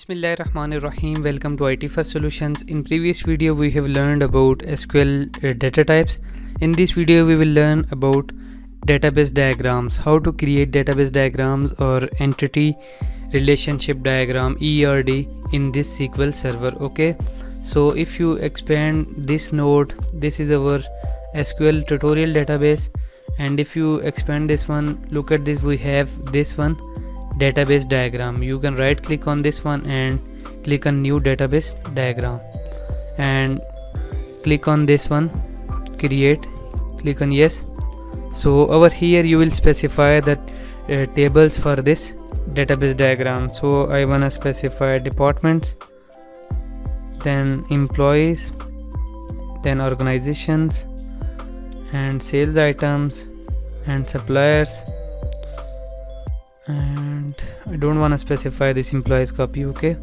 Bismillahirrahmanirrahim. Welcome to IT First Solutions. In previous video we have learned about SQL data types. In this video we will learn about database diagrams, how to create database diagrams or entity relationship diagram ERD in this SQL server. Okay, so if you expand this node, this is our SQL tutorial database, and if you expand this one, look at this, we have this one database diagram. You can right click on this one and click on new database diagram and click on this one, create, click on yes. So over here you will specify that tables for this database diagram. So I want to specify departments, then employees, then organizations, and sales items, and suppliers, and I don't want to specify this employees copy. Okay,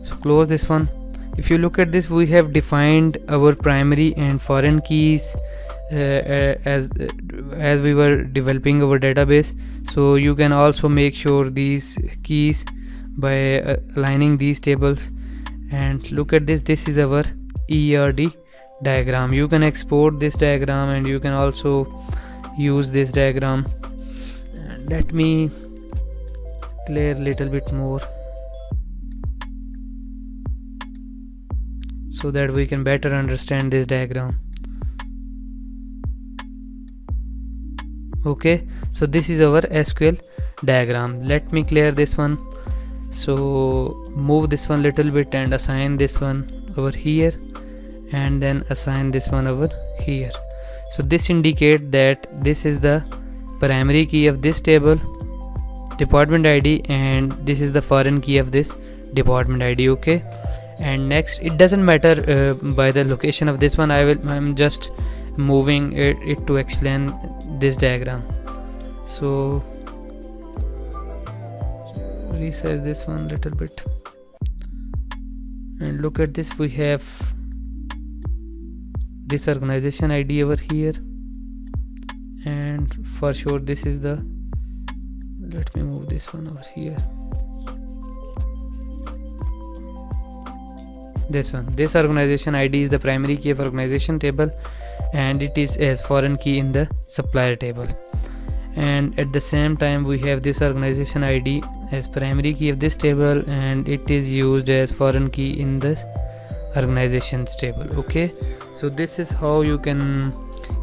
so close this one. If you look at this, we have defined our primary and foreign keys as we were developing our database. So you can also make sure these keys by aligning these tables. And look at this, this is our ERD diagram. You can export this diagram and you can also use this diagram. Let me clear a little bit more so that we can better understand this diagram. Okay, so this is our SQL diagram. Let me clear this one. So move this one little bit and assign this one over here, and then assign this one over here. So this indicate that this is the primary key of this table, department ID, and this is the foreign key of this department ID. Okay, and next, it doesn't matter by the location of this one. I'm just moving it to explain this diagram. So resize this one little bit, and look at this, we have this organization ID over here, and for sure this is the, let me move this one over here, this one, this organization ID is the primary key of organization table, and it is as foreign key in the supplier table. And at the same time we have this organization ID as primary key of this table, and it is used as foreign key in this organizations table. Okay, so this is how you can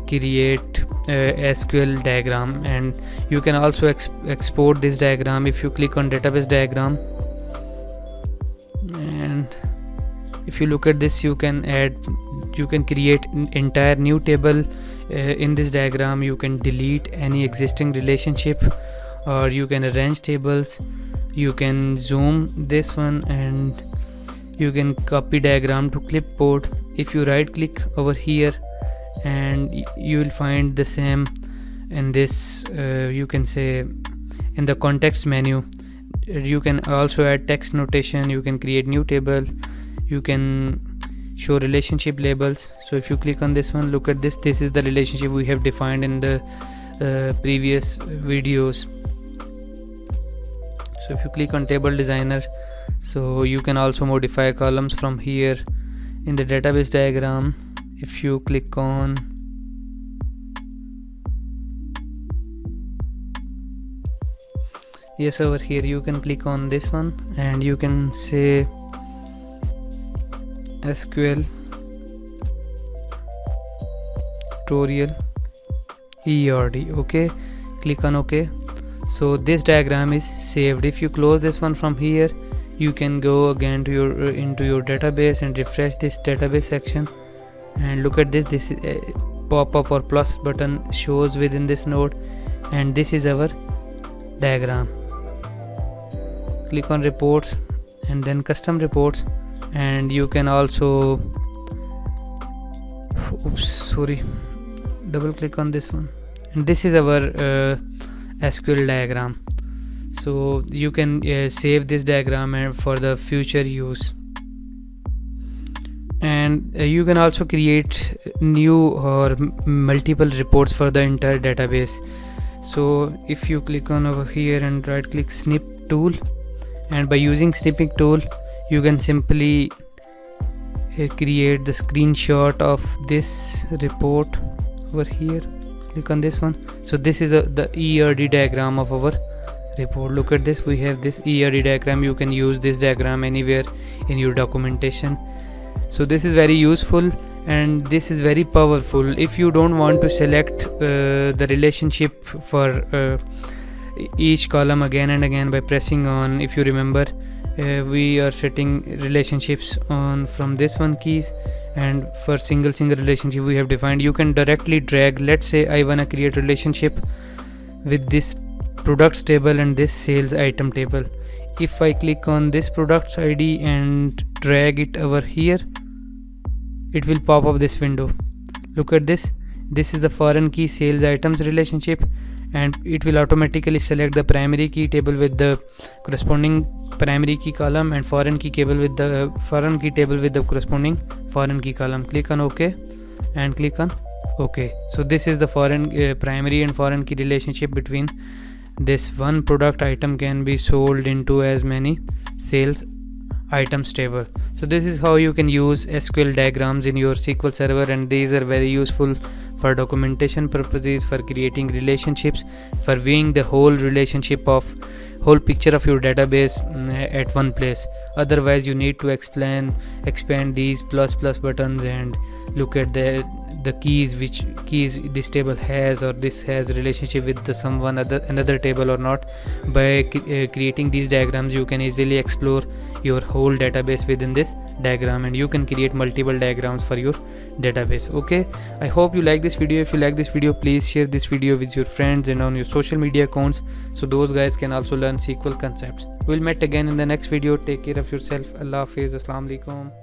create SQL diagram, and you can also export this diagram. If you click on database diagram, and if you look at this, you can create an entire new table in this diagram. You can delete any existing relationship, or you can arrange tables. You can zoom this one, and you can copy diagram to clipboard. If you right click over here, and you will find the same in this you can say in the context menu. You can also add text notation, you can create new table, you can show relationship labels. So if you click on this one, look at this, this is the relationship we have defined in the previous videos. So if you click on table designer, so you can also modify columns from here in the database diagram. If you click on, yes, over here you can click on this one, and you can say SQL tutorial ERD. Okay, click on OK. So this diagram is saved. If you close this one from here, you can go again to your into your database and refresh this database section, and look at this, this is pop-up or plus button shows within this node, and this is our diagram. Click on reports and then custom reports, and you can also double click on this one, and this is our SQL diagram. So you can save this diagram for the future use, and you can also create new or multiple reports for the entire database. So if you click on over here and right click snip tool, and by using snipping tool you can simply create the screenshot of this report over here. Click on this one. So this is the ERD diagram of our report. Look at this, we have this ERD diagram. You can use this diagram anywhere in your documentation. So this is very useful and this is very powerful. If you don't want to select the relationship for each column again and again by pressing on, if you remember, we are setting relationships on from this one keys, and for single relationship we have defined, you can directly drag. Let's say I wanna create relationship with this products table and this sales item table. If I click on this products ID and drag it over here, it will pop up this window. Look at this. This is the foreign key sales items relationship, and it will automatically select the primary key table with the corresponding primary key column and foreign key table with the foreign key table with the corresponding foreign key column. Click on OK and click on OK. So this is the foreign primary and foreign key relationship between this one product item can be sold into as many sales items table. So this is how you can use SQL diagrams in your SQL Server, and these are very useful for documentation purposes, for creating relationships, for viewing the whole relationship of whole picture of your database at one place. Otherwise you need to expand these plus buttons and look at the keys, which keys this table has, or this has relationship with another table or not. By creating these diagrams you can easily explore your whole database within this diagram, and you can create multiple diagrams for your database. Okay, I hope you like this video. If you like this video, please share this video with your friends and on your social media accounts, so those guys can also learn SQL concepts. We'll meet again in the next video. Take care of yourself. Allah Hafiz. Assalamu alaikum.